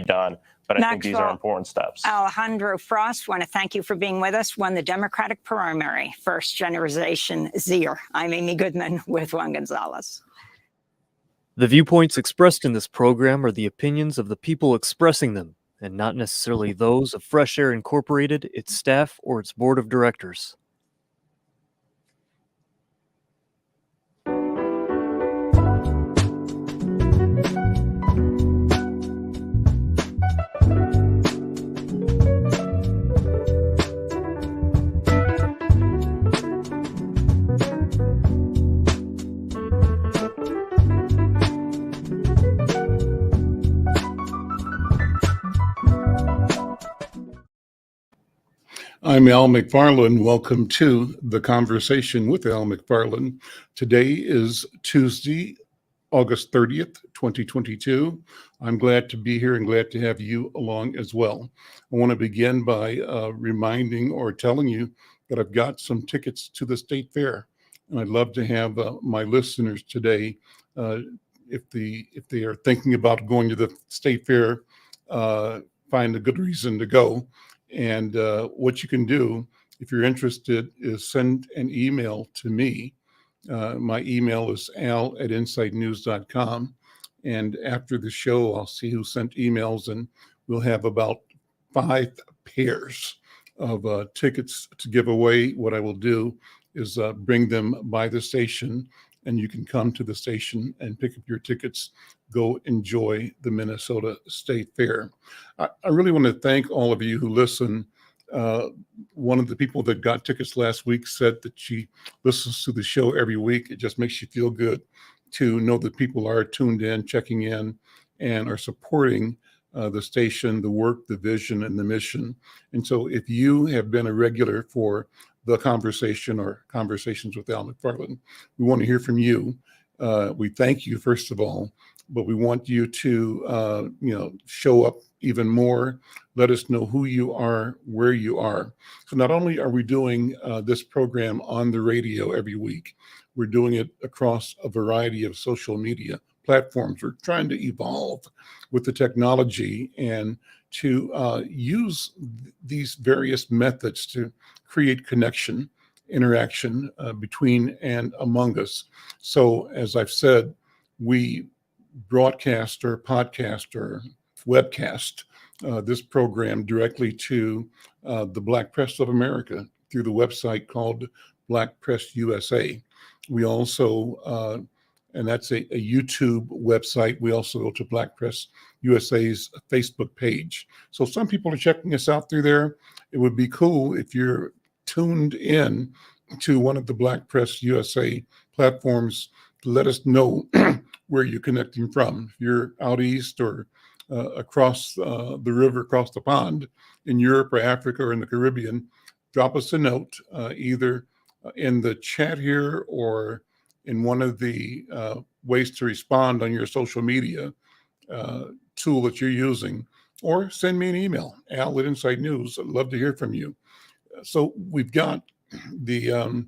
done. But I think these are important steps. Alejandro Frost, want to thank you for being with us. Won the Democratic primary, first generation Zier. I'm Amy Goodman with Juan Gonzalez. The viewpoints expressed in this program are the opinions of the people expressing them, and not necessarily those of Fresh Air Incorporated, its staff, or its board of directors. I'm Al McFarlane. Welcome to The Conversation with Al McFarlane. Today is Tuesday, August 30th, 2022. I'm glad to be here and glad to have you along as well. I want to begin by reminding or telling you that I've got some tickets to the State Fair, and I'd love to have my listeners today, if they are thinking about going to the State Fair, find a good reason to go. And what you can do, if you're interested, is send an email to me. My email is al@insightnews.com. And after the show, I'll see who sent emails, and we'll have about 5 pairs of tickets to give away. What I will do is bring them by the station, and you can come to the station and pick up your tickets. Go enjoy the Minnesota State Fair. I really want to thank all of you who listen. One of the people that got tickets last week said that she listens to the show every week. It just makes you feel good to know that people are tuned in, checking in, and are supporting the station, the work, the vision, and the mission. And so if you have been a regular for The Conversation or Conversations with Al McFarlane, we want to hear from you. We thank you, first of all, but we want you to show up even more. Let us know who you are, where you are. So not only are we doing this program on the radio every week, we're doing it across a variety of social media platforms. We're trying to evolve with the technology and to use these various methods to create connection, interaction between and among us. So as I've said, we broadcast or podcast or webcast this program directly to the Black Press of America through the website called Black Press USA. We also, and that's a YouTube website, we also go to Black Press USA's Facebook page. So some people are checking us out through there. It would be cool if you're tuned in to one of the Black Press USA platforms to let us know where you're connecting from. If you're out east or across the river, across the pond in Europe or Africa or in the Caribbean, drop us a note, either in the chat here or in one of the ways to respond on your social media tool that you're using, or send me an email, al@Insight News. I'd love to hear from you. So we've got the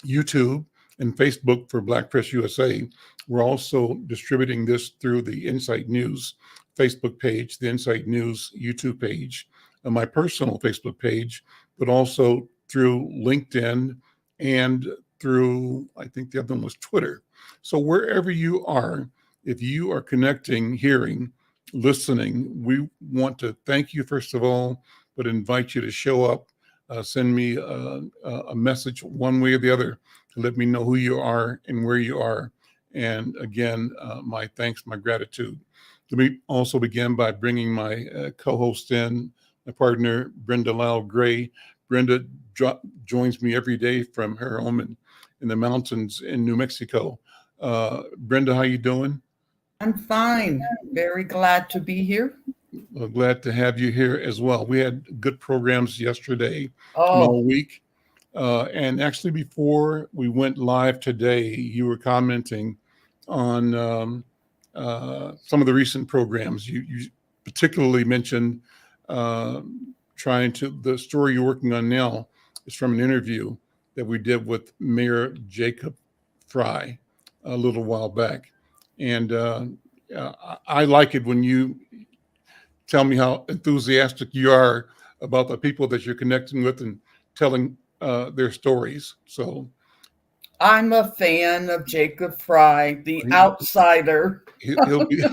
YouTube and Facebook for Black Press USA. We're also distributing this through the Insight News Facebook page, the Insight News YouTube page, and my personal Facebook page, but also through LinkedIn and through, I think the other one was Twitter. So wherever you are, if you are connecting, hearing, listening, we want to thank you first of all, but invite you to show up. Send me a message one way or the other to let me know who you are and where you are. And again, my thanks, my gratitude. Let me also begin by bringing my co-host in, my partner, Brenda Lyle-Gray. Brenda joins me every day from her home in the mountains in New Mexico. Brenda, how you doing? I'm fine. Very glad to be here. Well, glad to have you here as well. We had good programs yesterday and all week. And actually, before we went live today, you were commenting on some of the recent programs. You particularly mentioned the story you're working on now is from an interview that we did with Mayor Jacob Fry a little while back. And I like it when you tell me how enthusiastic you are about the people that you're connecting with and telling their stories. So I'm a fan of Jacob Fry, the outsider. he'll be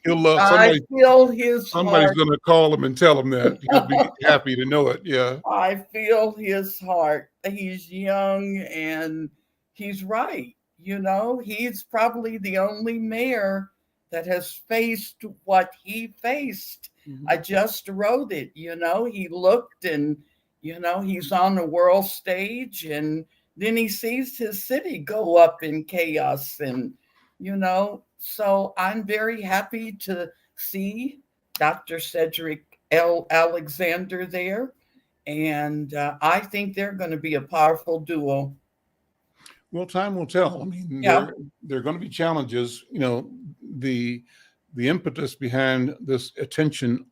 he'll I feel his somebody's heart. going to call him and tell him that. He'll be happy to know it. Yeah. I feel his heart. He's young and he's right. He's probably the only mayor that has faced what he faced. I just wrote it. He looked and, he's on the world stage, and then he sees his city go up in chaos. And, so I'm very happy to see Dr. Cedric L. Alexander there. And I think they're going to be a powerful duo. Well, time will tell. I mean, Yeah. there are going to be challenges. The impetus behind this attention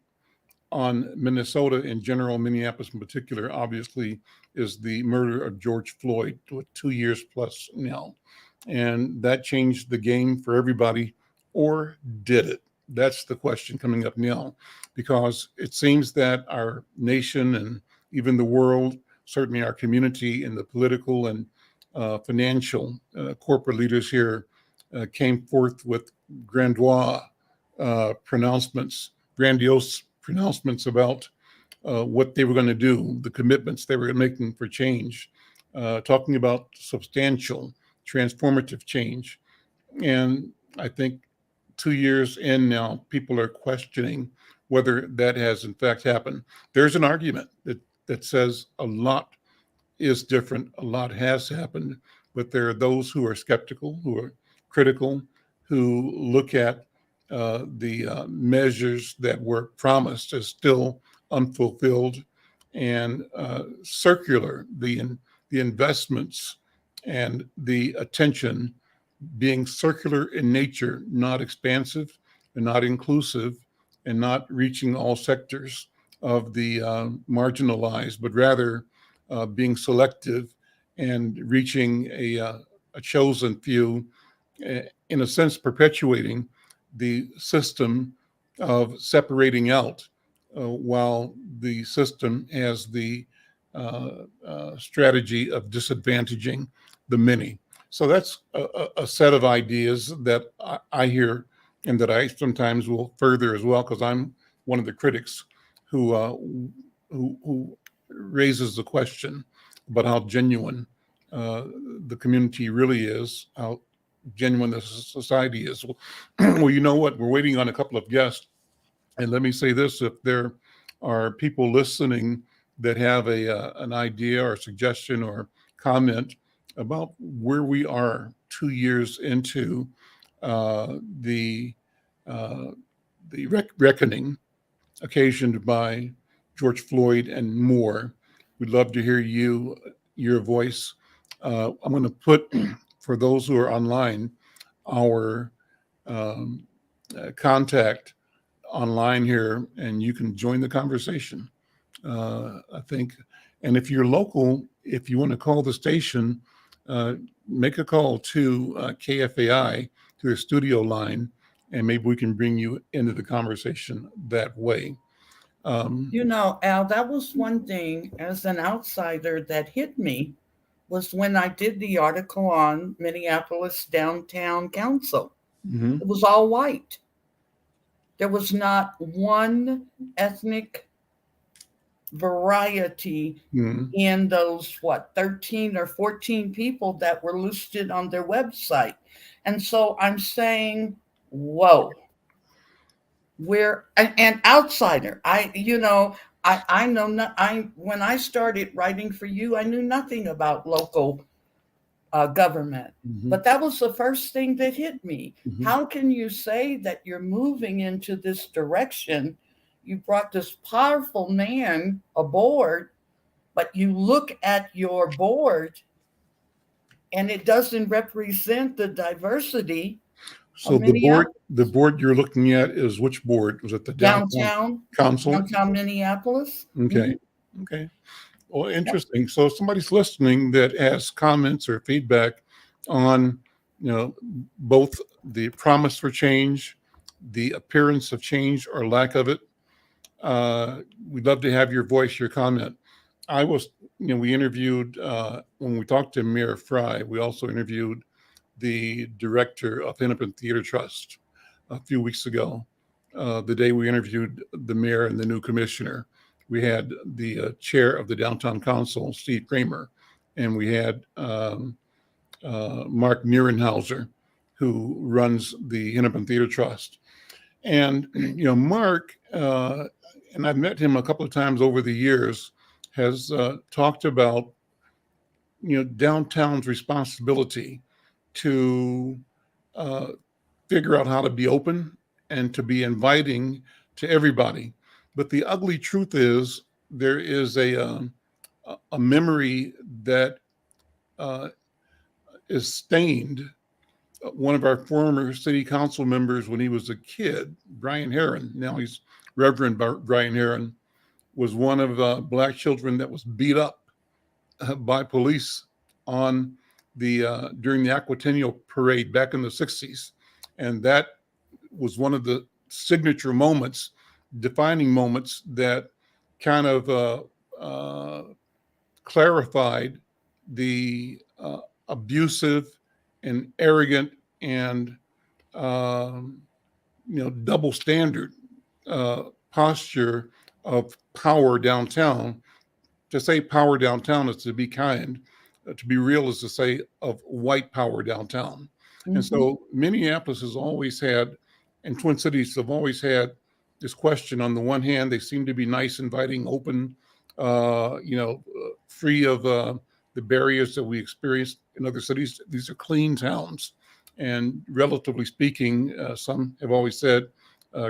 on Minnesota in general, Minneapolis in particular, obviously, is the murder of George Floyd, 2 years plus now. And that changed the game for everybody, or did it? That's the question coming up now, because it seems that our nation and even the world, certainly our community and the political and financial corporate leaders here came forth with grandiose pronouncements about what they were going to do, the commitments they were making for change, talking about substantial, transformative change. And I think 2 years in now, people are questioning whether that has in fact happened. There's an argument that says a lot is different, a lot has happened, but there are those who are skeptical, who are critical, who look at the measures that were promised as still unfulfilled and circular, the investments and the attention being circular in nature, not expansive and not inclusive and not reaching all sectors of the marginalized, but rather being selective and reaching a chosen few, in a sense, perpetuating the system of separating out, while the system has the strategy of disadvantaging the many. So that's a set of ideas that I hear and that I sometimes will further as well, because I'm one of the critics who raises the question about how genuine the community really is, how genuine the society is. Well, you know what? We're waiting on a couple of guests. And let me say this, if there are people listening that have an idea or suggestion or comment about where we are 2 years into the reckoning occasioned by George Floyd and more, we'd love to hear your voice. I'm going to put, for those who are online, our contact online here, and you can join the conversation. I think, and if you're local, if you want to call the station, make a call to KFAI, to their studio line, and maybe we can bring you into the conversation that way. Al, that was one thing as an outsider that hit me, was when I did the article on Minneapolis Downtown Council. Mm-hmm. It was all white. There was not one ethnic variety in those, 13 or 14 people that were listed on their website. And so I'm saying, whoa, we're an outsider. When I started writing for you, I knew nothing about local government. Mm-hmm. But that was the first thing that hit me. Mm-hmm. How can you say that you're moving into this direction? You brought this powerful man aboard, but you look at your board and it doesn't represent the diversity. So the board you're looking at is which board? Was it the Downtown Council? Downtown Minneapolis. Okay. Mm-hmm. Okay. Well, interesting. So if somebody's listening that has comments or feedback on, both the promise for change, the appearance of change or lack of it, we'd love to have your voice, your comment. We interviewed, when we talked to Mayor Fry, we also interviewed the director of Hennepin Theater Trust a few weeks ago. The day we interviewed the mayor and the new commissioner, we had the chair of the Downtown Council, Steve Kramer, and we had Mark Nierenhauser, who runs the Hennepin Theater Trust. And, Mark, and I've met him a couple of times over the years, has talked about, downtown's responsibility to figure out how to be open and to be inviting to everybody. But the ugly truth is there is a memory that is stained. One of our former city council members when he was a kid, Brian Heron, now he's Reverend Brian Heron, was one of Black children that was beat up by police on during the Aquatennial Parade back in the 60s. And that was one of the signature moments, defining moments that kind of clarified the abusive and arrogant and double standard posture of power downtown. To say power downtown is to be kind. To be real is to say of white power downtown. Mm-hmm. And so Minneapolis has always had, and Twin Cities have always had this question. On the one hand, they seem to be nice, inviting, open, free of the barriers that we experience in other cities. These are clean towns. And relatively speaking, some have always said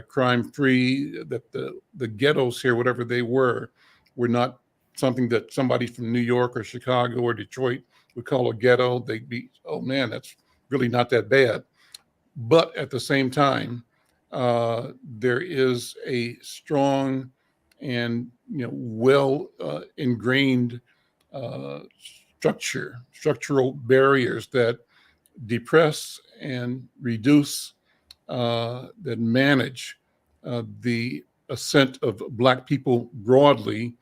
crime-free, that the ghettos here, whatever they were not something that somebody from New York or Chicago or Detroit would call a ghetto. They'd be, oh man, that's really not that bad. But at the same time, there is a strong and well ingrained structural barriers that depress and reduce, that manage the ascent of Black people broadly.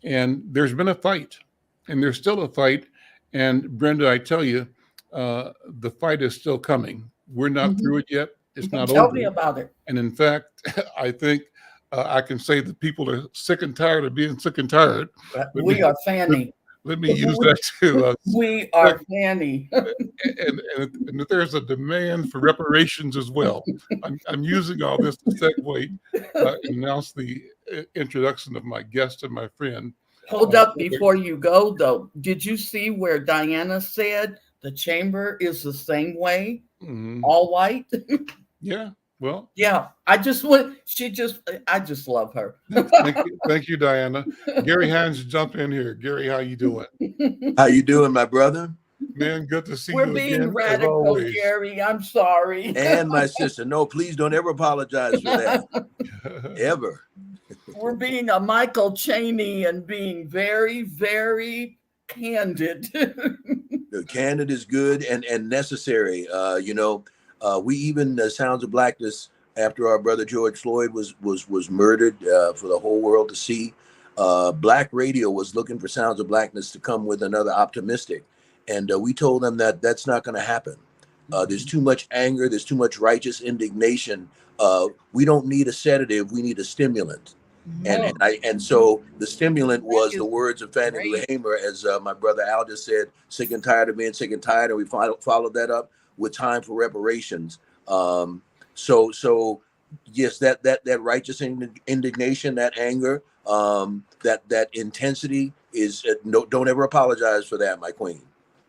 And there's been a fight, and there's still a fight. And Brenda, I tell you, the fight is still coming. We're not through it yet. It's not over. Tell me about it. And in fact, I think I can say that people are sick and tired of being sick and tired. We are Fanny. Let me use that too. We are Fanny. and there's a demand for reparations as well. I'm using all this to segue and announce the introduction of my guest and my friend. Hold up before you go, though. Did you see where Diana said the chamber is the same way, all white? Yeah. Well, yeah, I just love her. Thank you, Diana. Gary Hines, jump in here. Gary, how you doing? How you doing, my brother? Man, good to see you. We're being again, radical, Gary. I'm sorry. And my sister. No, please don't ever apologize for that. Ever. We're being a Michael Chaney and being very, very candid. Candid is good and necessary. We even Sounds of Blackness, after our brother George Floyd was murdered for the whole world to see, Black radio was looking for Sounds of Blackness to come with another optimistic. And we told them that that's not going to happen. There's too much anger. There's too much righteous indignation. We don't need a sedative. We need a stimulant. And so the stimulant was the words of Fannie Lou Hamer, as my brother Al just said, sick and tired of being sick and tired. And we followed that up with time for reparations. So yes, that righteous indignation, that anger, that intensity is don't ever apologize for that, my queen.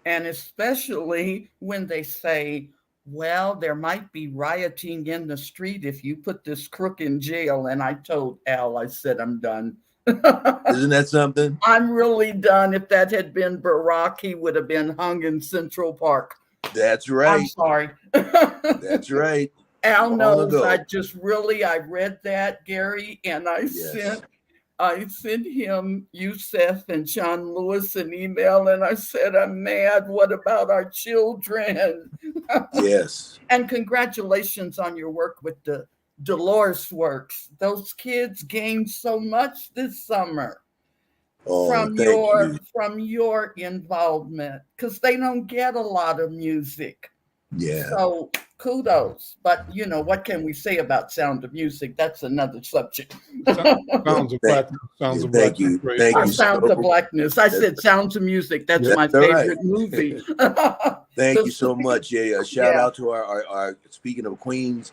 And especially when they say, well, there might be rioting in the street if you put this crook in jail. And I told Al, I said, I'm done. Isn't that something? I'm really done. If that had been Barack, he would have been hung in Central Park. That's right. I'm sorry. That's right. Al knows. I read that, Gary, and I sent him, Youssef and John Lewis an email, and I said, I'm mad. What about our children? Yes. And congratulations on your work with the Dolores Works. Those kids gained so much this summer Oh, thank you. from your involvement, because they don't get a lot of music. Yeah. So kudos. But you know, what can we say about Sound of Music? That's another subject. Sounds of Blackness. Sounds of Thank Blackness. you. Great. Thank Or you Sounds so of Blackness. I said Sounds of Music. That's Yeah. my That's all right. favorite movie. Thank you so much. Yeah, shout Yeah. out to our speaking of Queens,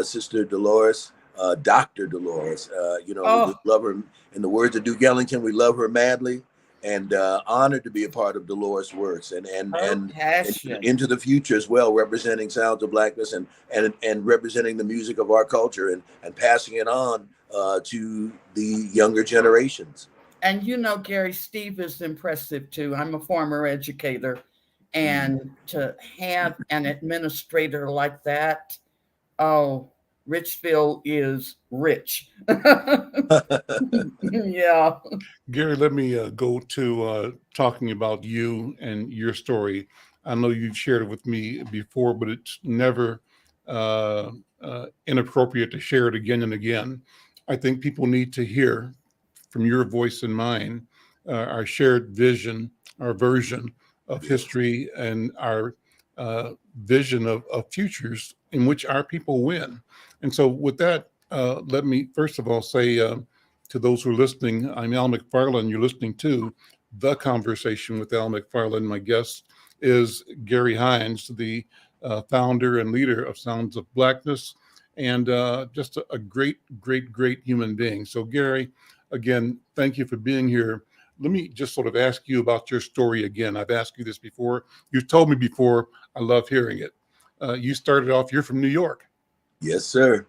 Sister Dolores, Dr. Dolores. You know, Oh. we love her. In the words of Duke Ellington, we love her madly, and honored to be a part of Dolores Works and Passion. into the future as well, representing Sounds of Blackness and representing the music of our culture and passing it on to the younger generations. And you know, Gary, Steve is impressive too. I'm a former educator, and to have an administrator like that, oh, Richville is rich. Yeah. Gary, let me go to talking about you and your story. I know you've shared it with me before, but it's never inappropriate to share it again and again. I think people need to hear from your voice and mine our shared vision, our version of history, and our vision of futures in which our people win. And so, with that, let me first of all say to those who are listening, I'm Al McFarlane. You're listening to The Conversation with Al McFarlane. My guest is Gary Hines, the founder and leader of Sounds of Blackness, and just a great, great human being. So, Gary, again, thank you for being here. Let me just sort of ask you about your story again. I've asked you this before. You've told me before. I love hearing it. You started off, you're from New York. Yes, sir.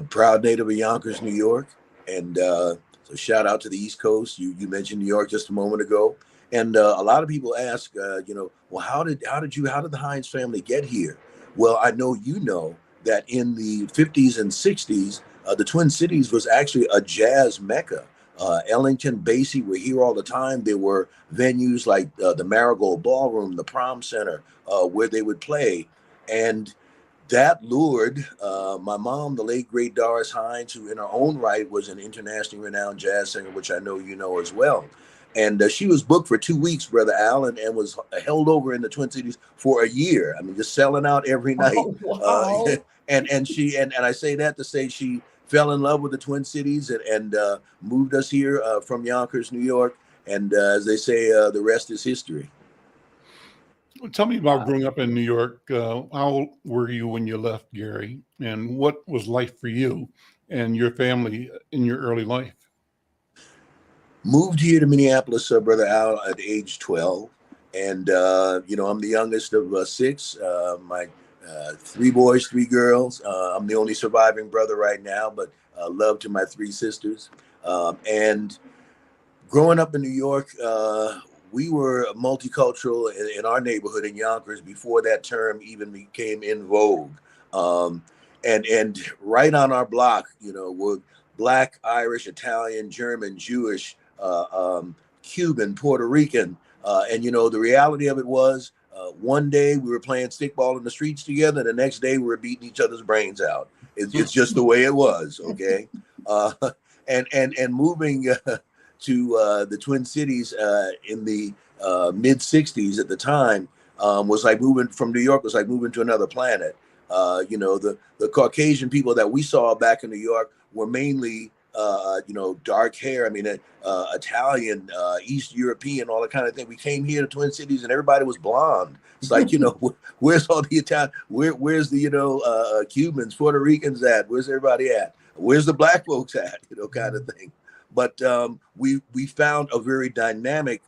Proud native of Yonkers, New York. And so shout out to the East Coast. You mentioned New York just a moment ago. And a lot of people ask, well, how did the Hines family get here? Well, I know you know that in the 50s and 60s, the Twin Cities was actually a jazz mecca. Ellington, Basie were here all the time. There were venues like the Marigold Ballroom, the Prom Center, where they would play. And that lured my mom, the late great Doris Hines, who in her own right was an internationally renowned jazz singer, which I know you know as well. And she was booked for 2 weeks, Brother Allen, and was held over in the Twin Cities for a year. I mean, just selling out every night. Oh, wow. And I say that to say she fell in love with the Twin Cities and moved us here from Yonkers, New York. And as they say, the rest is history. Tell me about growing up in New York. How old were you when you left, Gary? And what was life for you and your family in your early life? Moved here to Minneapolis, Brother Al, at age 12. And, I'm the youngest of six. My 3 boys, 3 girls. I'm the only surviving brother right now, but love to my 3 sisters. And growing up in New York, we were multicultural in our neighborhood in Yonkers before that term even became in vogue. And right on our block, were Black, Irish, Italian, German, Jewish, Cuban, Puerto Rican. And the reality of it was one day we were playing stickball in the streets together. The next day we were beating each other's brains out. It's just the way it was. Okay. And moving to the Twin Cities in the mid 60s at the time was like moving from New York, was like moving to another planet. The Caucasian people that we saw back in New York were mainly dark hair. I mean, Italian, East European, all that kind of thing. We came here to Twin Cities and everybody was blonde. It's like, where's all the Italian, where's the, Cubans, Puerto Ricans at? Where's everybody at? Where's the Black folks at? Kind of thing. But we found a very dynamic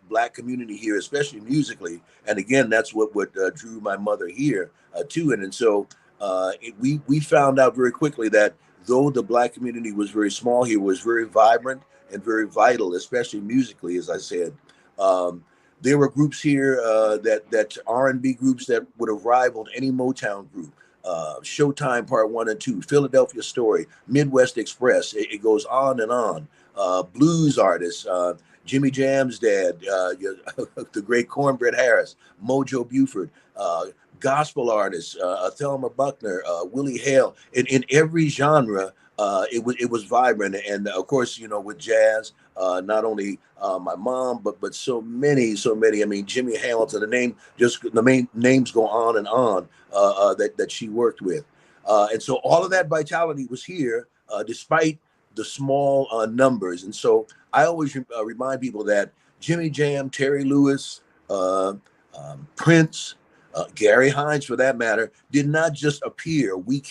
Black community here, especially musically. And again, that's what drew my mother here to it. And so we found out very quickly that though the Black community was very small here, was very vibrant and very vital, especially musically, as I said. There were groups here that R&B groups that would have rivaled any Motown group. Showtime Part 1 and 2, Philadelphia Story, Midwest Express. It goes on and on. Blues artists, Jimmy Jam's dad, the great Cornbread Harris, Mojo Buford, gospel artists, Thelma Buckner, Willie Hale, in every genre. It was vibrant, and of course, with jazz, not only my mom, but so many. I mean, Jimmy Hamilton. The main names go on and on that she worked with, and so all of that vitality was here, despite the small numbers. And so I always remind people that Jimmy Jam, Terry Lewis, Prince, Gary Hines, for that matter, did not just appear. We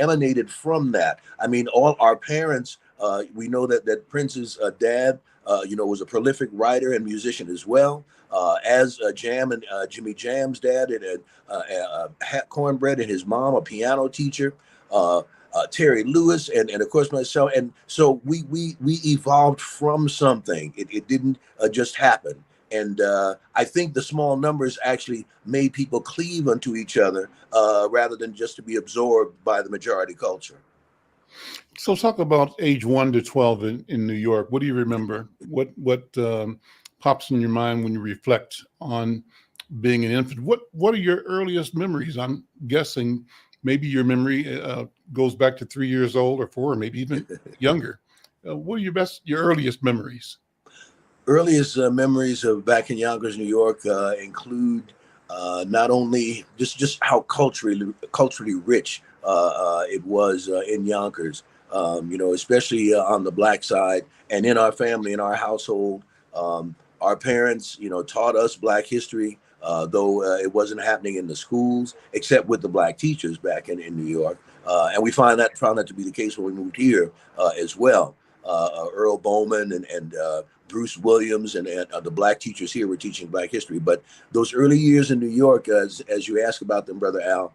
emanated from that. I mean, all our parents, we know that Prince's dad, was a prolific writer and musician as well, as Jam and Jimmy Jam's dad, and Cornbread and his mom, a piano teacher, Terry Lewis, and of course myself. And so we evolved from something. It didn't just happen. And I think the small numbers actually made people cleave unto each other rather than just to be absorbed by the majority culture. So talk about age 1 to 12 in New York. What do you remember? What pops in your mind when you reflect on being an infant? What are your earliest memories? I'm guessing maybe your memory goes back to 3 years old or 4, or maybe even younger. What are your earliest memories? Earliest memories of back in Yonkers, New York, include not only just how culturally rich it was in Yonkers, especially on the Black side, and in our family, in our household. Our parents, taught us Black history, though it wasn't happening in the schools, except with the Black teachers back in New York. And we found that to be the case when we moved here as well. Earl Bowman and Bruce Williams and the Black teachers here were teaching Black history. But those early years in New York, as you ask about them, Brother Al,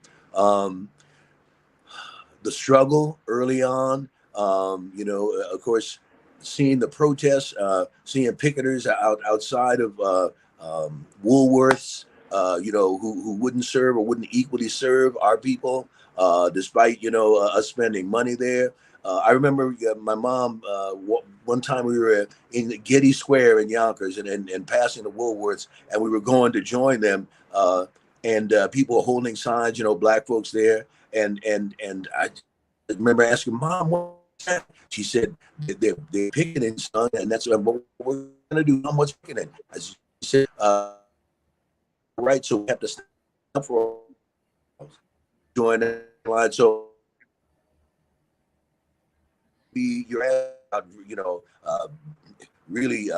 the struggle early on, of course, seeing the protests, seeing picketers outside of Woolworths, who wouldn't serve or wouldn't equally serve our people, despite, us spending money there. I remember my mom, one time we were in Getty Square in Yonkers and passing the Woolworths, and we were going to join them, and people were holding signs, Black folks there. And I remember asking, Mom, what's that? She said, they're picketing, son, and that's what we're going to do. Mom, what's picketing? I said, right, so we have to stop for join the line. So you're really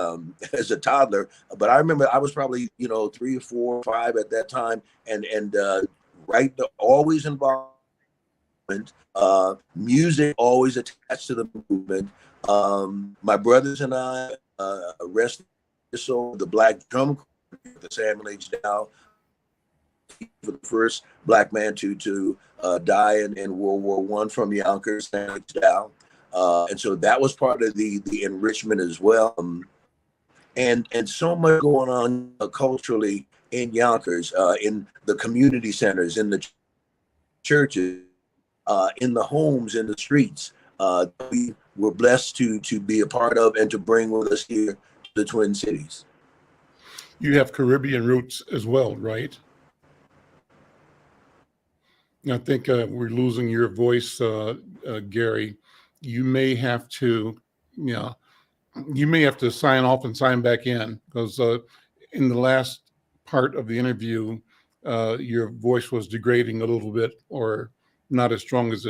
as a toddler, but I remember I was probably 3 or 4 or 5 at that time, and always involved. Music always attached to the movement. My brothers and I, rest so the Black drum corps, the Samuel H. Dow, for the first Black man to die in World War I from Yonkers, Samuel H. Dow. And so that was part of the enrichment as well. And so much going on culturally in Yonkers, in the community centers, in the churches, in the homes, in the streets. We were blessed to be a part of and to bring with us here to the Twin Cities. You have Caribbean roots as well, right? I think we're losing your voice, Gary. You may have to, sign off and sign back in, because in the last part of the interview, your voice was degrading a little bit, or not as strong as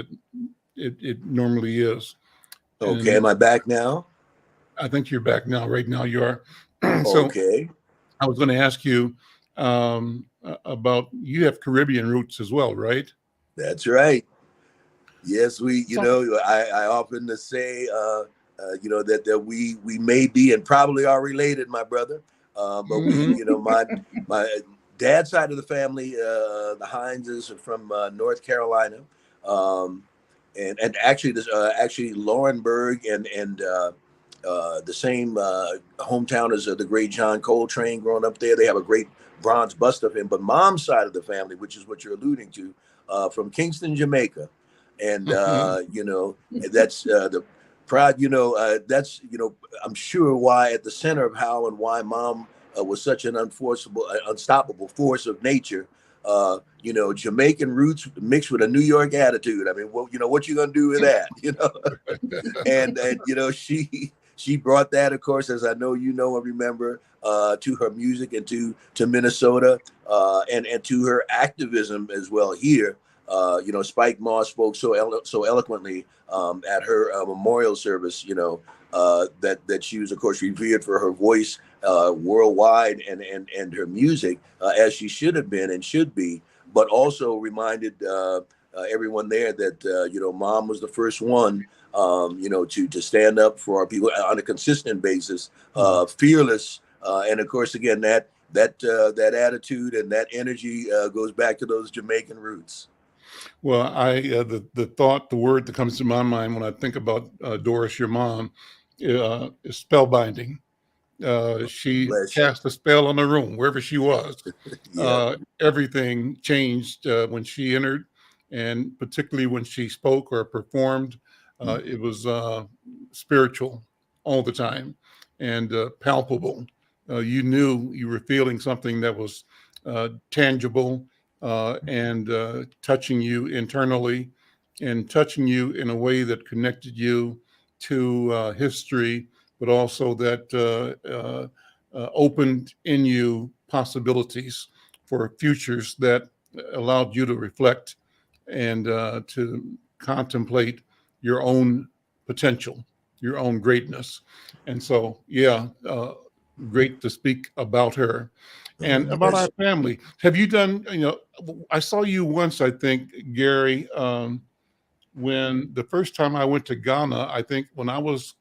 it normally is. Okay, am I back now? I think you're back now. Right now you are. So, okay. I was going to ask you about, you have Caribbean roots as well, right? That's right. Yes, I often say, that we may be and probably are related, my brother. But my dad's side of the family, the Hineses are from North Carolina, and actually Laurinburg and the same hometown as the great John Coltrane. Growing up there, they have a great bronze bust of him. But Mom's side of the family, which is what you're alluding to, from Kingston, Jamaica. And that's the pride. That's I'm sure why at the center of how and why Mom was such an unstoppable force of nature Jamaican roots mixed with a New York attitude. I mean, what you gonna do with that? And she brought that, of course, as I know and remember, to her music and to Minnesota, and to her activism as well here. Spike Moss spoke so eloquently at her memorial service. That she was, of course, revered for her voice worldwide and her music, as she should have been and should be, but also reminded everyone there that Mom was the first one to stand up for our people on a consistent basis, fearless, and of course again that attitude and that energy goes back to those Jamaican roots. Well, the word that comes to my mind when I think about Doris, your mom, is spellbinding. She cast a spell on the room wherever she was. Everything changed when she entered, and particularly when she spoke or performed. It was spiritual all the time and palpable. You knew you were feeling something that was tangible and touching you internally and touching you in a way that connected you to history, but also that opened in you possibilities for futures that allowed you to reflect and to contemplate your own potential, your own greatness. And so, great to speak about her and about our family. Have you done, I saw you once, I think, Gary, when the first time I went to Ghana, I think when I was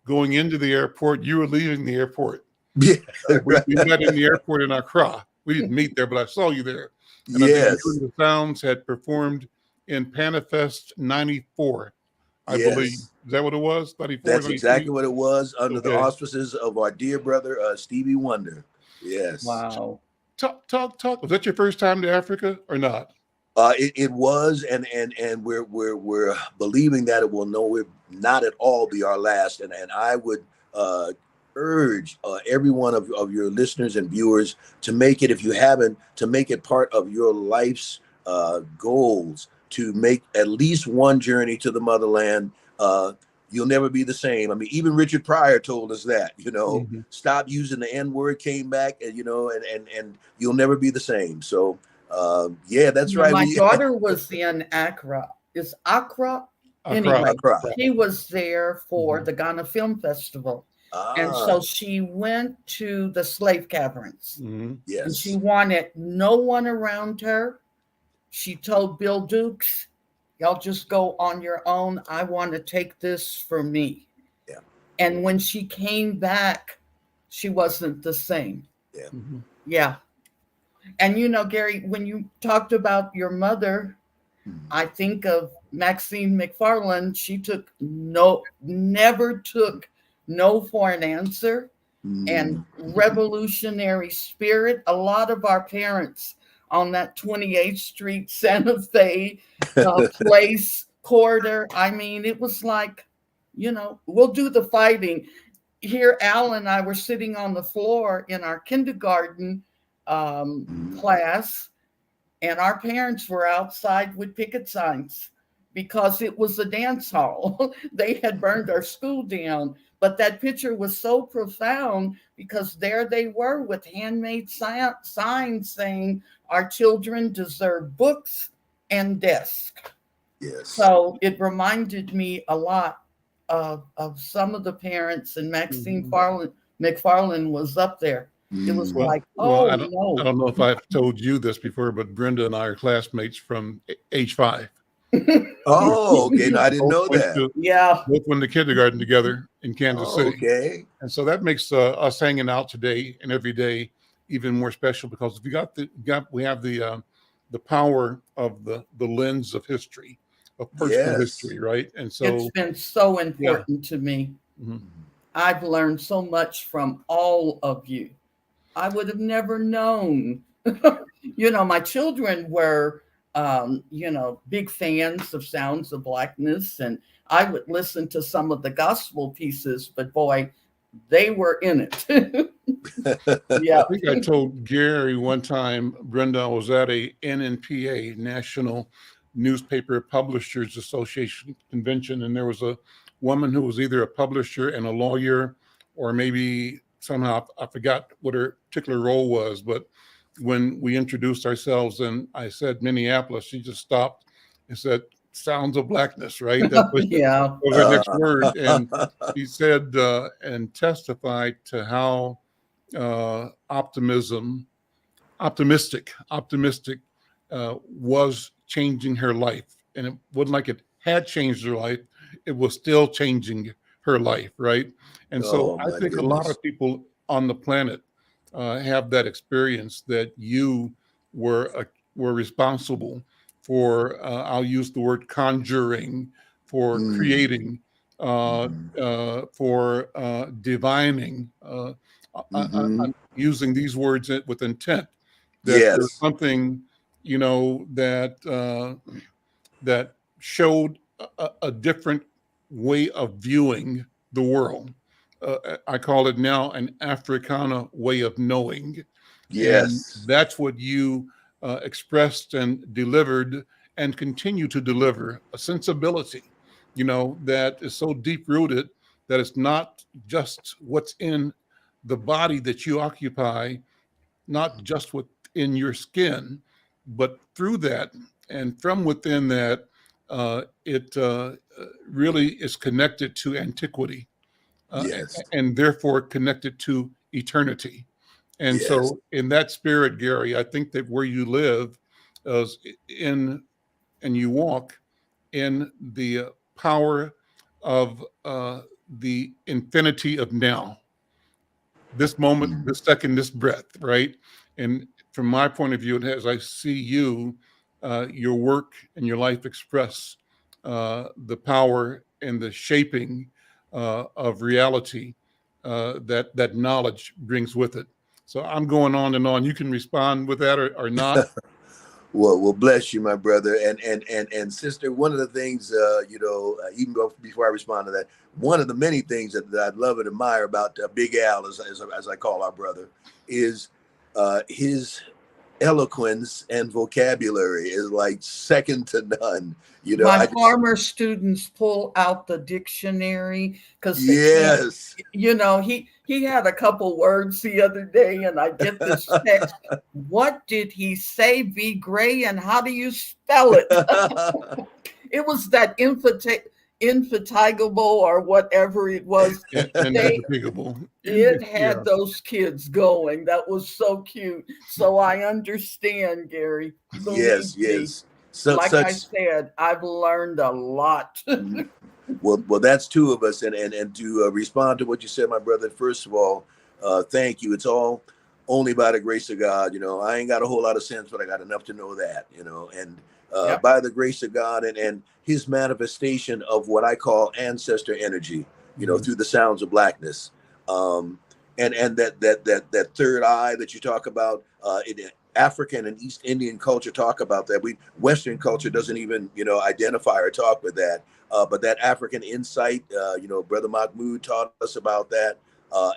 going into the airport, you were leaving the airport. Yeah, we met in the airport in Accra. We didn't meet there, but I saw you there. And I think you and the Sounds had performed in Panifest 94, I believe. Is that what it was? 94, That's exactly what it was, under the auspices of our dear brother, Stevie Wonder. Yes. Wow. Talk. Was that your first time to Africa or not? It was, and we're believing that it will not at all be our last. And I would urge every one of your listeners and viewers to make it, if you haven't, to make it part of your life's goals, to make at least one journey to the motherland. You'll never be the same. I mean, even Richard Pryor told us that, stop using the N-word, came back, and and you'll never be the same. So that's right. My daughter was in Accra. Is Accra? Anyway, she was there for the Ghana Film Festival. And so she went to the slave caverns. Yes. And she wanted no one around her. She told Bill Dukes, y'all just go on your own. I want to take this for me. Yeah. And when she came back, she wasn't the same. Yeah. Yeah. And Gary, when you talked about your mother, I think of Maxine McFarlane. She never took no for an answer, and revolutionary spirit. A lot of our parents on that 28th Street Santa Fe place corridor. I mean, it was like, we'll do the fighting. Here, Al and I were sitting on the floor in our kindergarten class, and our parents were outside with picket signs because it was a dance hall. They had burned our school down, but that picture was so profound because there they were with handmade signs saying our children deserve books and desks. Yes. So it reminded me a lot of some of the parents, and Maxine McFarlane was up there. It was I don't know if I've told you this before, but Brenda and I are classmates from age 5. Oh, okay. No, I didn't know that. Both went to kindergarten together in Kansas City. Okay. And so that makes us hanging out today and every day even more special, because we have the power of the lens of history, of personal history, right? And so it's been so important to me. I've learned so much from all of you. I would have never known. My children were big fans of Sounds of Blackness, and I would listen to some of the gospel pieces, but boy, they were in it. Yeah. I think I told Gary one time, Brenda, I was at a NNPA, National Newspaper Publishers Association convention, and there was a woman who was either a publisher and a lawyer, or maybe somehow, I forgot what her particular role was, but when we introduced ourselves and I said Minneapolis, she just stopped and said, "Sounds of Blackness," right? That was, Yeah. that was her next word. And he said and testified to how optimistic was changing her life. And it wasn't like it had changed her life, it was still changing her life, right? And so Oh I my think a lot goodness. of people on the planet have that experience that you were responsible for. I'll use the word conjuring, for Mm, creating, mhm, for divining. mhm. I'm using these words with intent. That there's Yes. something, that showed a different way of viewing the world. I call it now an Africana way of knowing. And Yes. that's what you expressed and delivered and continue to deliver, a sensibility, that is so deep rooted that it's not just what's in the body that you occupy, not just within your skin, but through that and from within that, it really is connected to antiquity, Yes. and therefore connected to eternity. And Yes. so, in that spirit, Gary, I think that where you live is in, and you walk in the power of the infinity of now, this moment, Mm. this second, this breath, right? And from my point of view, as I see you, your work and your life express the power and the shaping of reality that knowledge brings with it. So I'm going on and on. You can respond with that or not. Well, bless you, my brother, and sister. One of the things, even before I respond to that, one of the many things that I love and admire about Big Al, as I call our brother, is his eloquence and vocabulary is like second to none. My I just farmer students pull out the dictionary because they can't, yes. he had a couple words the other day, and I get this text. What did he say, V. Gray, and how do you spell it? It was that infatigable or whatever it was. They Indefatigable. it Yeah. had those kids going. That was so cute. So I understand, Gary. Believe Yes, me. yes. Like I Such said, I've learned a lot. well, that's two of us, and to respond to what you said, my brother. First of all, thank you. It's all only by the grace of God. I ain't got a whole lot of sense, but I got enough to know that. And Yep. by the grace of God and His manifestation of what I call ancestor energy. Through the sounds of blackness, and that third eye that you talk about. In African and East Indian culture talk about that. Western culture doesn't even identify or talk with that. But that African insight, Brother Mahmoud taught us about that,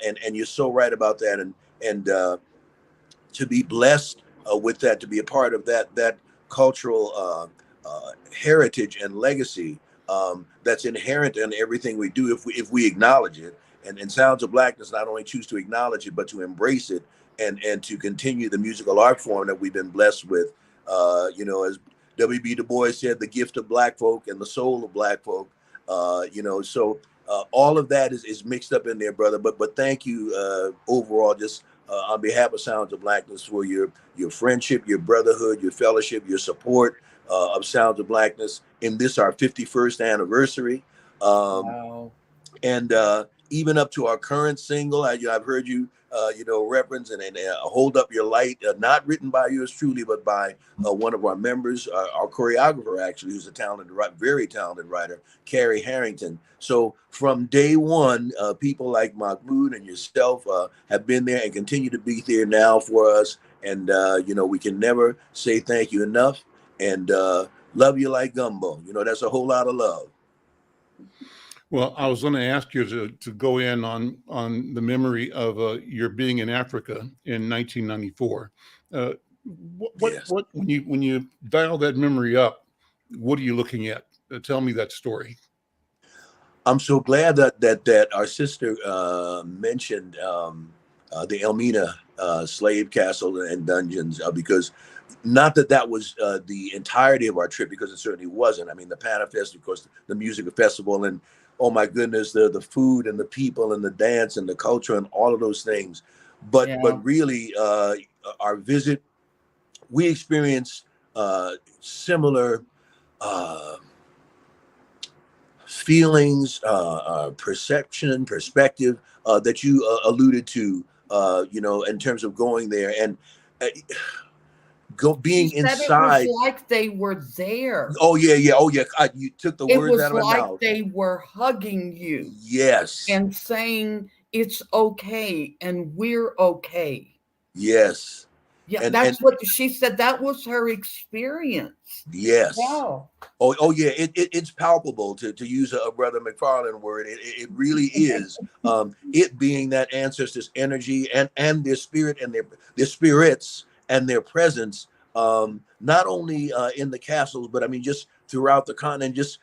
and you're so right about that, and to be blessed with that, to be a part of that cultural heritage and legacy that's inherent in everything we do, if we acknowledge it, and Sounds of Blackness not only choose to acknowledge it but to embrace it, and to continue the musical art form that we've been blessed with. As W.B. Du Bois said, the gift of Black folk and the soul of Black folk. So all of that is mixed up in there, brother. But thank you overall, just on behalf of Sounds of Blackness, for your friendship, your brotherhood, your fellowship, your support of Sounds of Blackness in this our 51st anniversary. Wow. And even up to our current single, I've heard you, reference and Hold Up Your Light, not written by yours truly, but by one of our members, our choreographer, actually, who's a very talented writer, Carrie Harrington. So from day one, people like Mahmoud and yourself have been there and continue to be there now for us. And, we can never say thank you enough, and love you like gumbo. That's a whole lot of love. Well, I was going to ask you to go in on the memory of your being in Africa in 1994. Yes. What when you dial that memory up, what are you looking at? Tell me that story. I'm so glad that our sister mentioned the Elmina slave castle and dungeons, because not that was the entirety of our trip, because it certainly wasn't. I mean, the Panafest, of course, the music festival, and oh my goodness, the food and the people and the dance and the culture and all of those things. But really, our visit, we experienced similar feelings, perception, perspective that you alluded to, in terms of going there and being inside. It was like they were there. Oh yeah. You took the words out of my mouth. They were hugging you. Yes. And saying it's okay and we're okay. Yes. Yeah, that's what she said. That was her experience. Yes. Wow. Oh yeah. It's palpable, to use a Brother McFarlane word. It really is. It being that ancestors' energy and their spirit and their spirits and their presence, not only in the castles, but I mean just throughout the continent. Just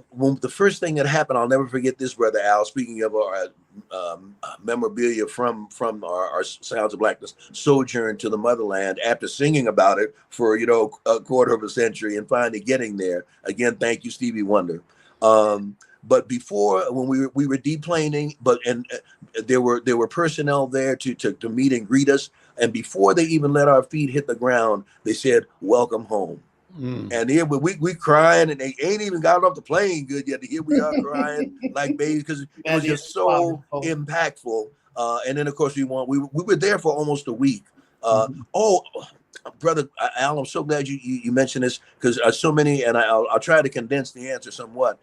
when the first thing that happened, I'll never forget this, Brother Al. Speaking of our memorabilia from our Sounds of Blackness sojourn to the motherland, after singing about it for a quarter of a century and finally getting there again. Thank you, Stevie Wonder. But before, when we were deplaning, there were personnel there to meet and greet us, and before they even let our feet hit the ground, they said, "Welcome home." And here we crying, and they ain't even got off the plane good yet. Here we are crying like babies, because it was just so impactful. And then of course we were there for almost a week. Oh, Brother Al, I'm so glad you mentioned this, because so many, and I'll try to condense the answer somewhat.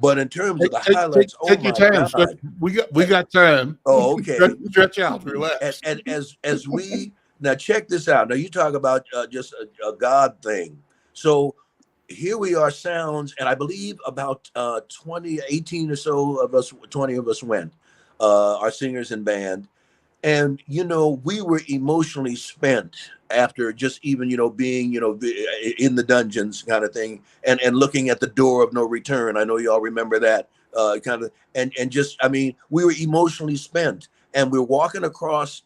But in terms of the highlights, take your time. God. We got time. Oh, okay. Stretch out, relax. And as we now check this out. Now you talk about just a God thing. So here we are, Sounds, and I believe about 18 or so of us, 20 of us went, our singers and band. And, we were emotionally spent after just even, being, in the dungeons kind of thing, and looking at the door of no return. I know y'all remember that kind of, and just, I mean, we were emotionally spent, and we're walking across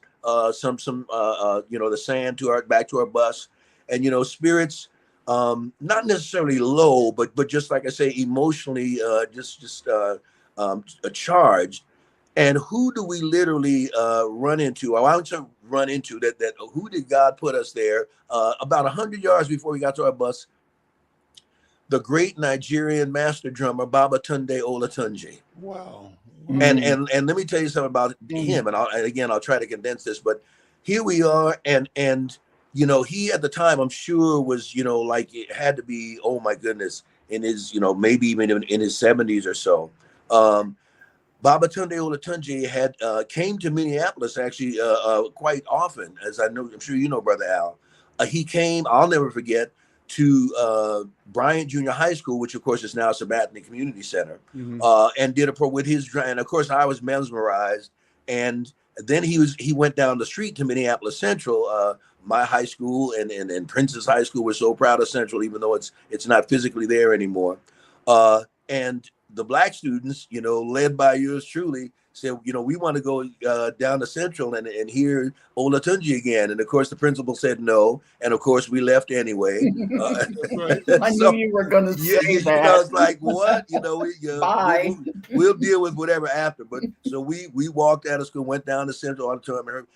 some the sand back to our bus, and, spirits, not necessarily low, but just like I say, emotionally, charged. And who do we literally run into? I want to run into that. Who did God put us there? About 100 yards before we got to our bus, the great Nigerian master drummer Baba Tunde Olatunji. Wow. And let me tell you something about him. And I'll try to condense this. But here we are, and he at the time, I'm sure, was like, it had to be, oh my goodness, in his maybe even in his 70s or so. Baba Tunde Olatunji had came to Minneapolis actually quite often, as I'm sure you know, Brother Al. He came, I'll never forget, to Bryant Junior High School, which of course is now Sabatini Community Center, and did a pro with his, and of course I was mesmerized. And then he went down the street to Minneapolis Central, my high school, and Prince's High School. We're so proud of Central, even though it's not physically there anymore. And the black students, led by yours truly, said, we want to go down to Central and hear Olatunji again. And of course, the principal said no. And of course, we left anyway. I knew you were going to say that. I was like, what? Bye. We'll deal with whatever after. But so we walked out of school, went down to Central Auditorium.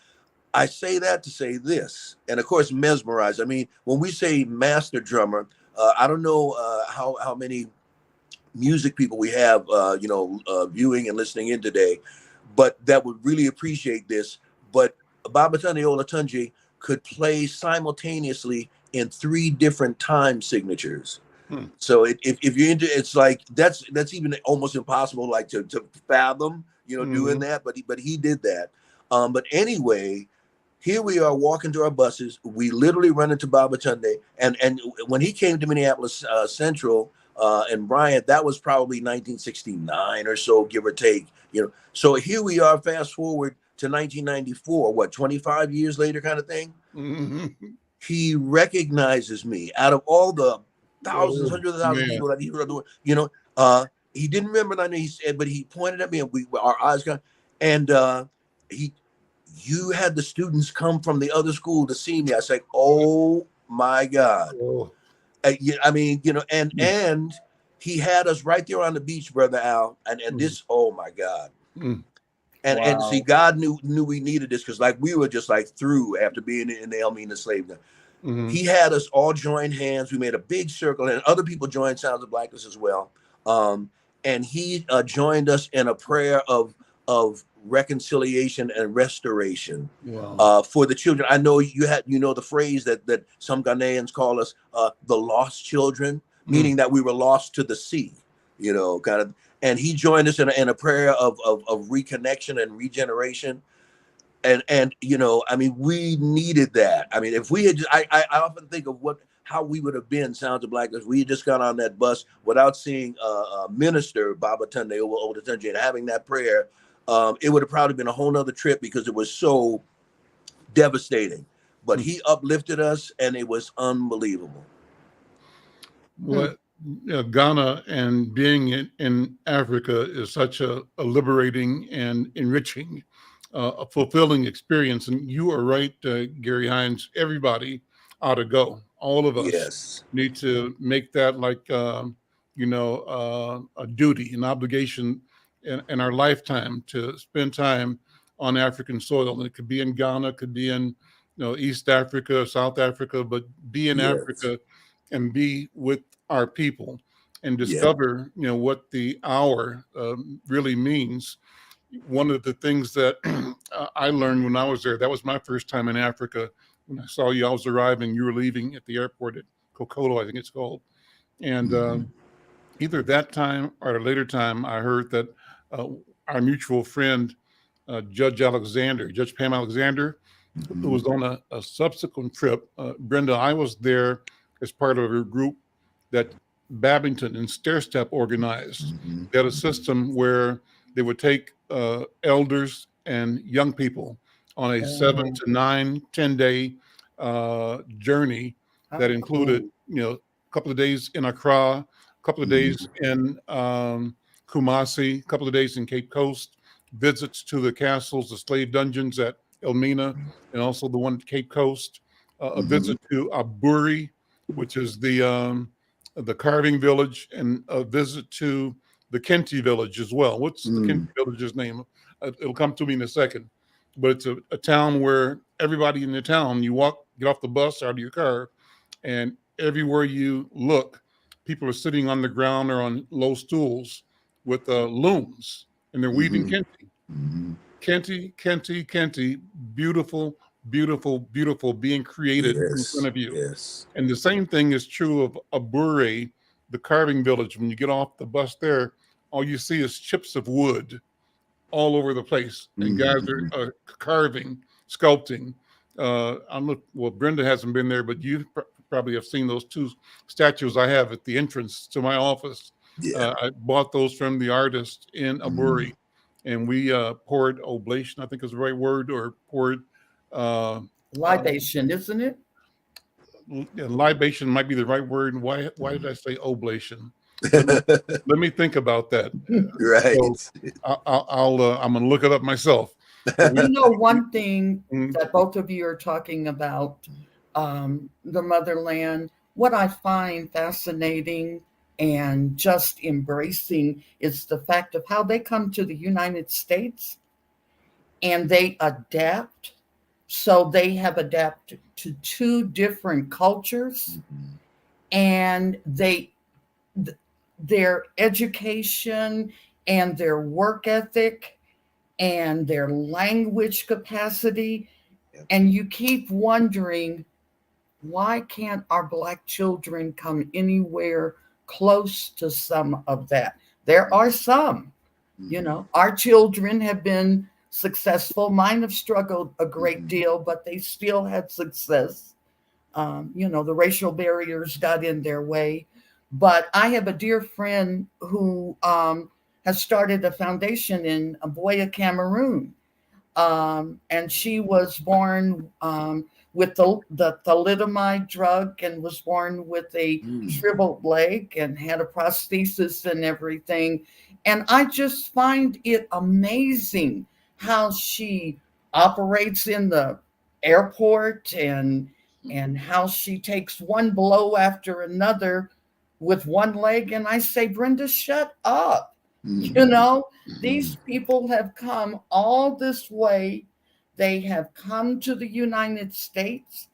I say that to say this, and of course, mesmerized. I mean, when we say master drummer, I don't know how many music people we have, viewing and listening in today, but that would really appreciate this. But Baba Tunde Olatunji could play simultaneously in 3 different time signatures. So if you're into, it's like that's even almost impossible, like to fathom, doing that. But he did that. But anyway, here we are walking to our buses. We literally run into Baba Tunde, and when he came to Minneapolis Central, and Bryant, that was probably 1969 or so, give or take. So here we are, fast forward to 1994, what, 25 years later, kind of thing. He recognizes me out of all the thousands, hundreds of thousands of people that he were doing. He didn't remember my name. He said, but he pointed at me, and our eyes got, and you had the students come from the other school to see me. I was like, oh my God. I mean, and he had us right there on the beach, Brother Al, and this, oh my God. And see, God knew we needed this, because like we were just like through after being in the Elmina slave. He had us all join hands. We made a big circle, and other people joined Sounds of Blackness as well. And he joined us in a prayer of reconciliation and restoration for the children. I know you know the phrase that some Ghanaians call us the lost children, meaning that we were lost to the sea, kind of. And he joined us in a prayer of reconnection and regeneration. And I mean, we needed that. I mean, if we had, I often think of how we would have been, Sounds of Blackness. We had just got on that bus without seeing Minister Baba Tunde over Tunde and having that prayer. It would have probably been a whole nother trip, because it was so devastating. But he uplifted us, and it was unbelievable. Well, Ghana and being in Africa is such a liberating and enriching, a fulfilling experience. And you are right, Gary Hines. Everybody ought to go. All of us need to make that like a duty, an obligation in our lifetime to spend time on African soil. And it could be in Ghana, it could be in East Africa, South Africa, but be in Africa and be with our people and discover what the hour really means. One of the things that I learned when I was there, that was my first time in Africa. When I saw you, I was arriving, you were leaving at the airport at Kokoto, I think it's called. And either that time or at a later time, I heard that our mutual friend, Judge Pam Alexander, who was on a subsequent trip. Brenda, I was there as part of a group that Babington and Stair Step organized. They had a system where they would take elders and young people on a 7 to 9, 10-day journey that included, a couple of days in Accra, a couple of days in Kumasi, a couple of days in Cape Coast, visits to the castles, the slave dungeons at Elmina, and also the one at Cape Coast, a visit to Aburi, which is the carving village, and a visit to the Kenti village as well. What's the Kenti village's name? It'll come to me in a second. But it's a town where everybody in the town, you get off the bus, out of your car, and everywhere you look, people are sitting on the ground or on low stools with looms, and they're weaving Kenti. Kenti, beautiful, beautiful, beautiful, being created in front of you. And the same thing is true of Abure, the carving village. When you get off the bus there, all you see is chips of wood all over the place. And guys are carving, sculpting. Brenda hasn't been there, but you probably have seen those two statues I have at the entrance to my office. I bought those from the artist in Aburi. And we poured oblation, I think is the right word, or poured libation, isn't it? Libation might be the right word. Why did I say oblation? Let me think about that. Right. So I'm going to look it up myself. One thing that both of you are talking about, the motherland, what I find fascinating and just embracing is the fact of how they come to the United States and they adapt. So they have adapted to two different cultures, and their education and their work ethic and their language capacity. And you keep wondering, why can't our Black children come anywhere close to some of that? There are some, our children have been successful. Mine have struggled a great deal, but they still had success. The racial barriers got in their way, But I have a dear friend who has started a foundation in Aboya, Cameroon. And she was born with the thalidomide drug and was born with a shriveled leg and had a prosthesis and everything. And I just find it amazing how she operates in the airport and how she takes one blow after another with one leg. And I say, Brenda, shut up. You know, these people have come all this way. They have come to the United States.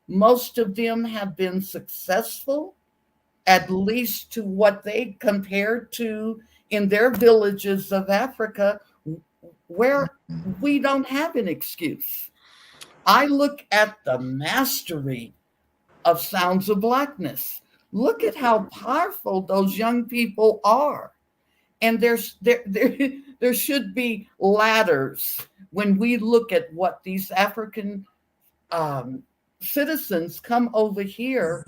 Most of them have been successful, at least to what they compared to in their villages of Africa, where we don't have an excuse. I look at the mastery of Sounds of Blackness. Look at how powerful those young people are. And there should be ladders when we look at what these African citizens come over here,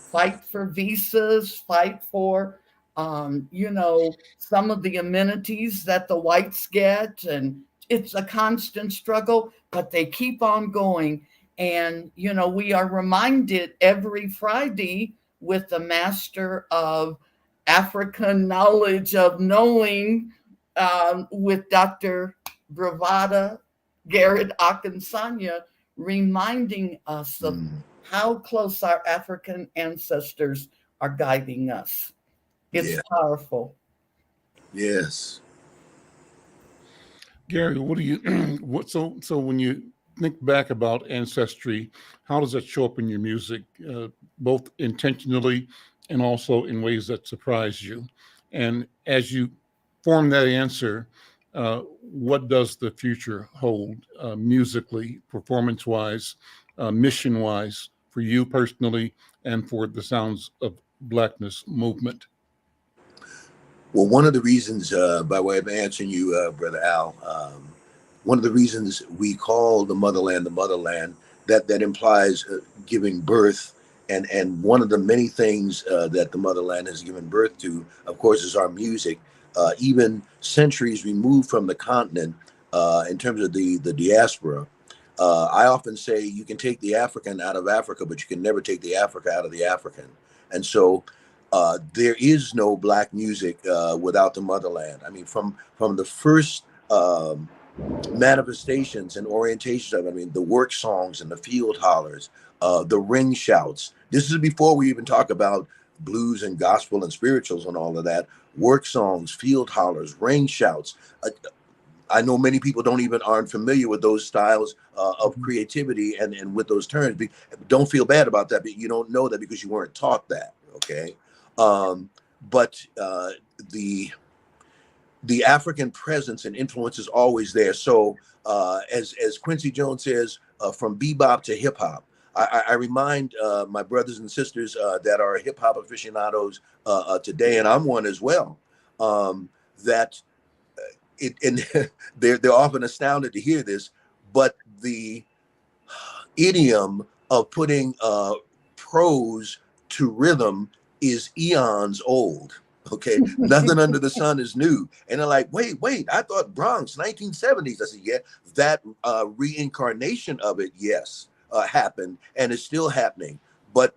fight for visas, fight for, some of the amenities that the whites get. And it's a constant struggle, but they keep on going. And, we are reminded every Friday with the master of African knowledge of knowing with Dr. Bravada Garrett Akinsanya, reminding us of how close our African ancestors are guiding us. It's powerful. Yes. Gary, what do you so when you think back about ancestry, how does that show up in your music, both intentionally and also in ways that surprise you? And as you form that answer, what does the future hold musically, performance-wise, mission-wise for you personally and for the Sounds of Blackness movement? Well, one of the reasons, by way of answering you, Brother Al, one of the reasons we call the motherland, that implies giving birth. And one of the many things that the motherland has given birth to, of course, is our music. Even centuries removed from the continent, in terms of the diaspora, I often say you can take the African out of Africa, but you can never take the Africa out of the African. And so there is no Black music without the motherland. I mean, from the first manifestations and orientations of it, I mean, the work songs and the field hollers, the ring shouts. This is before we even talk about blues and gospel and spirituals and all of that. Work songs, field hollers, ring shouts. I know many people aren't familiar with those styles of creativity and with those terms. Don't feel bad about that, but you don't know that because you weren't taught that. Okay. But the African presence and influence is always there. So as Quincy Jones says, from bebop to hip hop, I remind my brothers and sisters that are hip hop aficionados today, and I'm one as well, that they're often astounded to hear this, but the idiom of putting prose to rhythm is eons old. Okay, nothing under the sun is new. And they're like, wait, I thought Bronx, 1970s. I said, yeah, that reincarnation of it, yes, happened and is still happening. But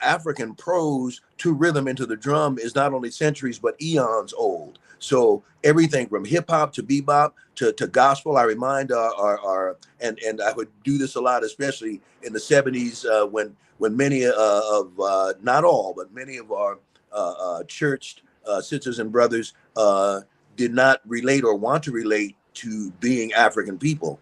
African prose to rhythm into the drum is not only centuries, but eons old. So everything from hip hop to bebop to gospel, I remind and I would do this a lot, especially in the 70s when many of not all, but many of our churched sisters and brothers did not relate or want to relate to being African people.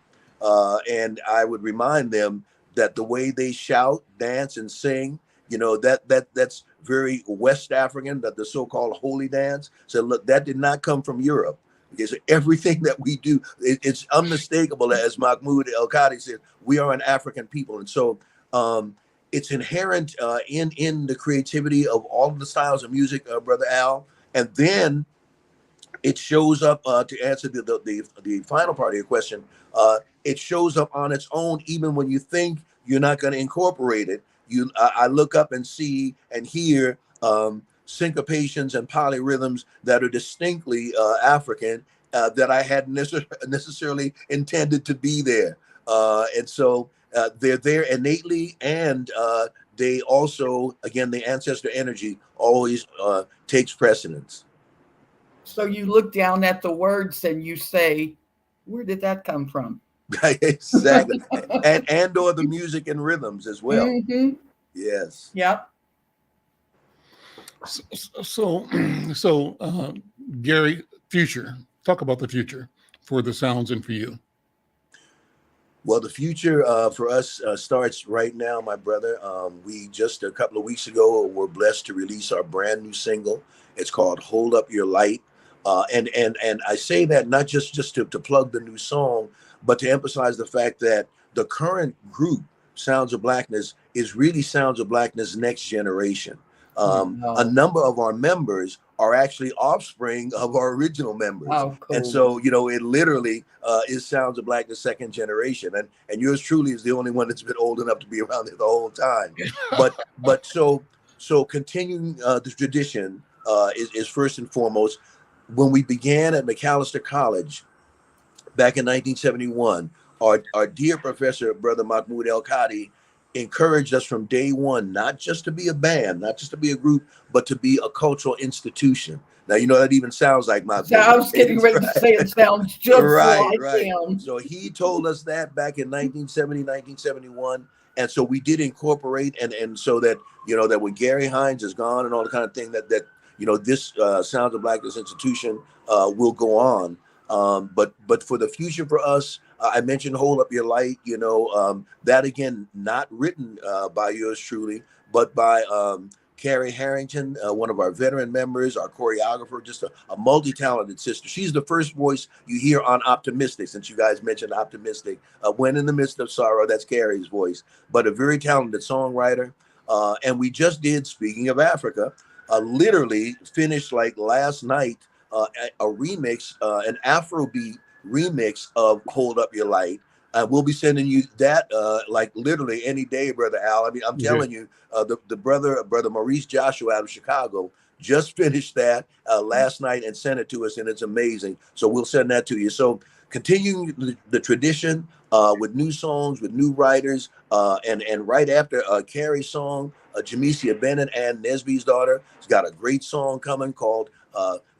And I would remind them that the way they shout, dance, and sing, that's very West African, that the so-called holy dance. So look, that did not come from Europe. Okay, so everything that we do, it's unmistakable. As Mahmoud El-Kadi said, we are an African people. And so it's inherent in the creativity of all of the styles of music, Brother Al. And then it shows up to answer the final part of your question. It shows up on its own, even when you think you're not going to incorporate it. I look up and see and hear syncopations and polyrhythms that are distinctly African that I hadn't necessarily intended to be there. And so they're there innately, and they also, again, the ancestor energy always takes precedence. So you look down at the words and you say, where did that come from? Exactly. and or the music and rhythms as well. Mm-hmm. Yes. Yep. So, Gary, future. Talk about the future for the sounds and for you. Well, the future for us starts right now, my brother. We just a couple of weeks ago were blessed to release our brand new single. It's called "Hold Up Your Light," and I say that not just to plug the new song, but to emphasize the fact that the current group, Sounds of Blackness, is really Sounds of Blackness next generation. A number of our members are actually offspring of our original members. Oh, cool. And so, it literally is Sounds of Blackness second generation. And yours truly is the only one that's been old enough to be around there the whole time. But so continuing the tradition is first and foremost. When we began at McAllister College back in 1971, our dear professor, Brother Mahmoud El-Kadi, encouraged us from day one, not just to be a band, not just to be a group, but to be a cultural institution. Now, that even sounds like my So I was getting ready to say it sounds just like him. So he told us that back in 1970, 1971. And so we did incorporate, and so that, that when Gary Hines is gone and all the kind of thing that this Sounds of Blackness institution will go on. But for the future for us, I mentioned Hold Up Your Light, that again, not written by yours truly, but by Carrie Harrington, one of our veteran members, our choreographer, just a multi-talented sister. She's the first voice you hear on Optimistic, since you guys mentioned Optimistic. When in the Midst of Sorrow, that's Carrie's voice, but a very talented songwriter. And we just did, speaking of Africa, literally finished like last night, a remix, an Afrobeat remix of Hold Up Your Light. We'll be sending you that like literally any day, Brother Al. I mean, I'm telling you, the brother Maurice Joshua out of Chicago just finished that last night and sent it to us, and it's amazing. So we'll send that to you. So continuing the tradition with new songs, with new writers, and right after Carrie's song, Jamesia Bennett and Nesby's daughter has got a great song coming called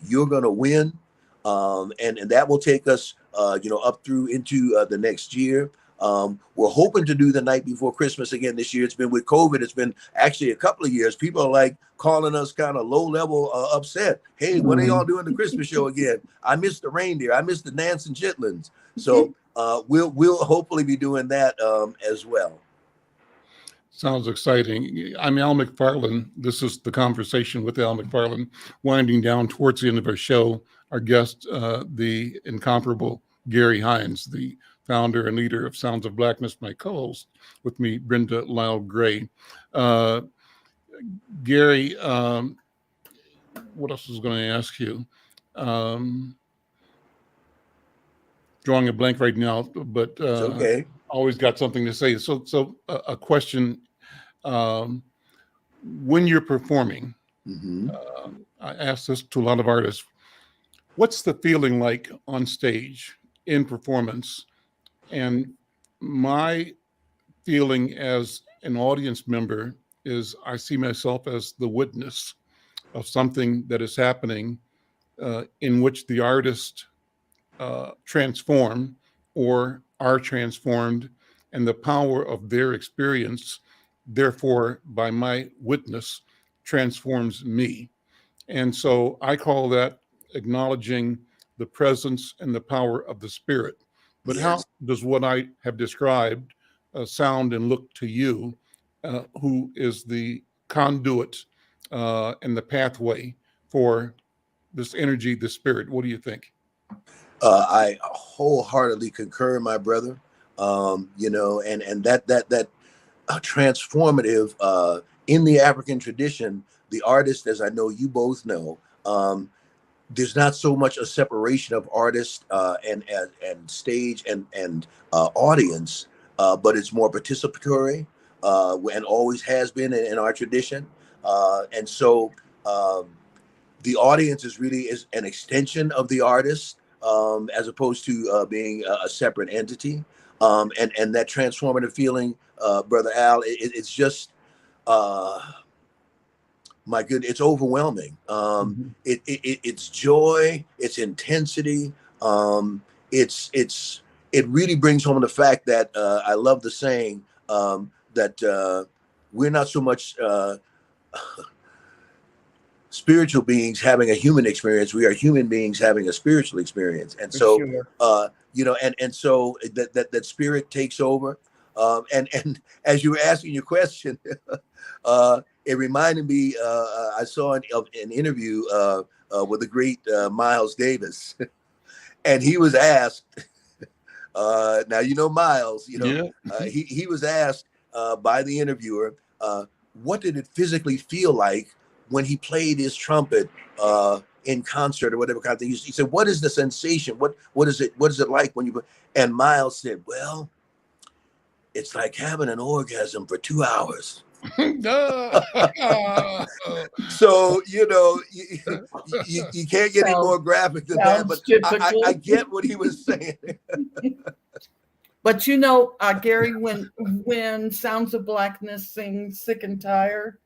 You're Gonna Win. And that will take us, up through into the next year. We're hoping to do the night before Christmas again this year. It's been with COVID. It's been actually a couple of years. People are like calling us kind of low level upset. Hey, when are y'all doing the Christmas show again? I missed the reindeer. I missed the dancing chitlins. So we'll hopefully be doing that as well. Sounds exciting. I'm Al McFarlane. This is The Conversation with Al McFarlane, winding down towards the end of our show. Our guest, the incomparable Gary Hines, the founder and leader of Sounds of Blackness, my co-host with me, Brenda Lyle-Gray. Gary, what else was going to ask you? Drawing a blank right now, but okay. Always got something to say. So a question, when you're performing, I ask this to a lot of artists, what's the feeling like on stage in performance? And my feeling as an audience member is I see myself as the witness of something that is happening in which the artist transform or are transformed, and the power of their experience, therefore, by my witness, transforms me. And so I call that acknowledging the presence and the power of the Spirit. But Yes. How does what I have described sound and look to you, who is the conduit and the pathway for this energy, the Spirit? What do you think? I wholeheartedly concur, my brother. And that transformative in the African tradition, the artist, as I know you both know, there's not so much a separation of artist and stage and audience, but it's more participatory and always has been in our tradition. And so the audience is an extension of the artist, as opposed to being a separate entity. And that transformative feeling, Brother Al, it's just, my good, it's overwhelming. It's joy, it's intensity. It really brings home the fact that I love the saying that we're not so much spiritual beings having a human experience. We are human beings having a spiritual experience. And so, and so that spirit takes over. And as you were asking your question, it reminded me, I saw an interview with the great Miles Davis, and he was asked, now, Miles, he was asked by the interviewer, what did it physically feel like when he played his trumpet in concert or whatever kind of thing? He said, what is the sensation? What is it like when you, and Miles said, well, it's like having an orgasm for 2 hours. So, you can't get any more graphic than that, but I get what he was saying. But Gary, when Sounds of Blackness sings Sick and Tired,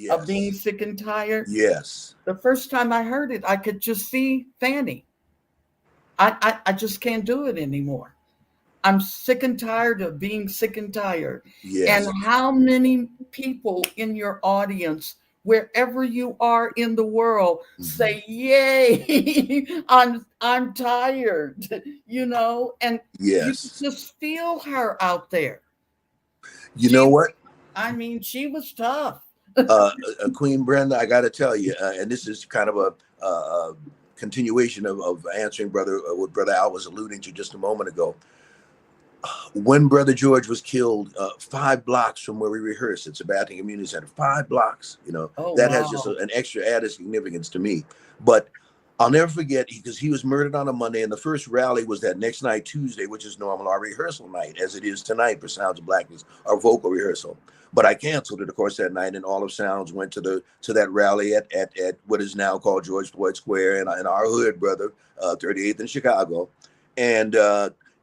of being sick and tired. Yes. The first time I heard it, I could just see Fanny. I just can't do it anymore. I'm sick and tired of being sick and tired. Yes. And how many people in your audience, wherever you are in the world, say, yay, I'm tired, and you just feel her out there. You know what? I mean, she was tough. Queen Brenda, I got to tell you, and this is kind of a continuation of answering what Brother Al was alluding to just a moment ago. When Brother George was killed, 5 blocks from where we rehearsed at Sabbatian Community Center, 5 blocks, that has just an extra added significance to me. But I'll never forget, because he was murdered on a Monday, and the first rally was that next night, Tuesday, which is normal, our rehearsal night, as it is tonight for Sounds of Blackness, our vocal rehearsal. But I canceled it, of course, that night, and all of Sounds went to that rally at what is now called George Floyd Square in our hood, brother, 38th in Chicago, and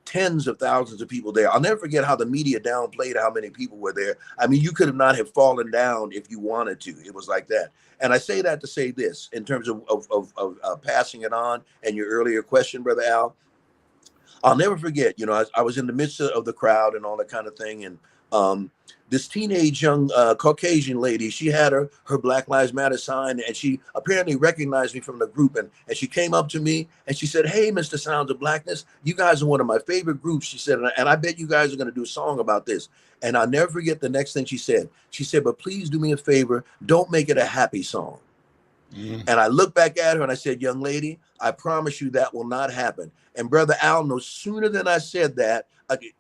tens of thousands of people there. I'll never forget how the media downplayed how many people were there. I mean, you could not have fallen down if you wanted to. It was like that. And I say that to say this, in terms of passing it on, and your earlier question, Brother Al, I'll never forget, I was in the midst of the crowd and all that kind of thing, and this teenage young Caucasian lady, she had her Black Lives Matter sign, and she apparently recognized me from the group, and she came up to me and she said, hey, Mr. Sounds of Blackness, you guys are one of my favorite groups, she said, and I bet you guys are going to do a song about this. And I'll never forget the next thing she said. She said, but please do me a favor, don't make it a happy song. And I looked back at her and I said, young lady, I promise you that will not happen. And Brother Al, no sooner than I said that,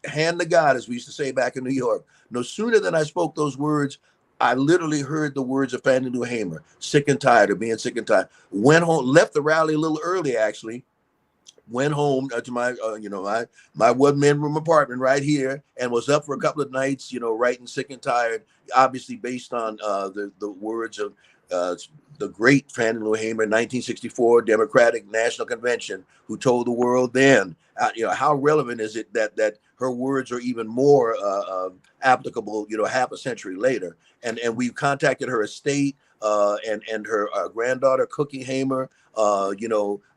hand to God, as we used to say back in New York, no sooner than I spoke those words, I literally heard the words of Fannie Lou Hamer, sick and tired of being sick and tired. Went home, left the rally a little early, actually. Went home to my, my one-bedroom apartment right here, and was up for a couple of nights, writing Sick and Tired, obviously based on the words of the great Fannie Lou Hamer, 1964 Democratic National Convention, who told the world then, how relevant is it that her words are even more applicable, half a century later. And we've contacted her estate and her granddaughter, Cookie Hamer,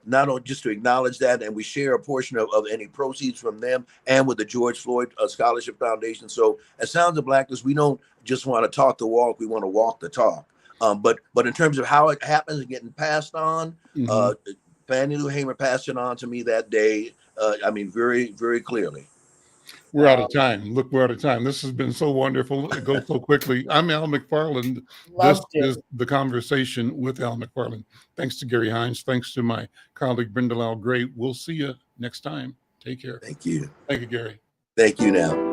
not only just to acknowledge that, and we share a portion of any proceeds from them and with the George Floyd Scholarship Foundation. So at Sounds of Blackness, we don't just want to talk the walk, we want to walk the talk. But in terms of how it happens and getting passed on, Fannie Lou Hamer passed it on to me that day. Very, very clearly. We're out of time. Look, we're out of time. This has been so wonderful. It goes so quickly. I'm Al McFarlane. This is The Conversation with Al McFarlane. Thanks to Gary Hines. Thanks to my colleague, Brenda Lyle-Gray. We'll see you next time. Take care. Thank you. Thank you, Gary. Thank you now.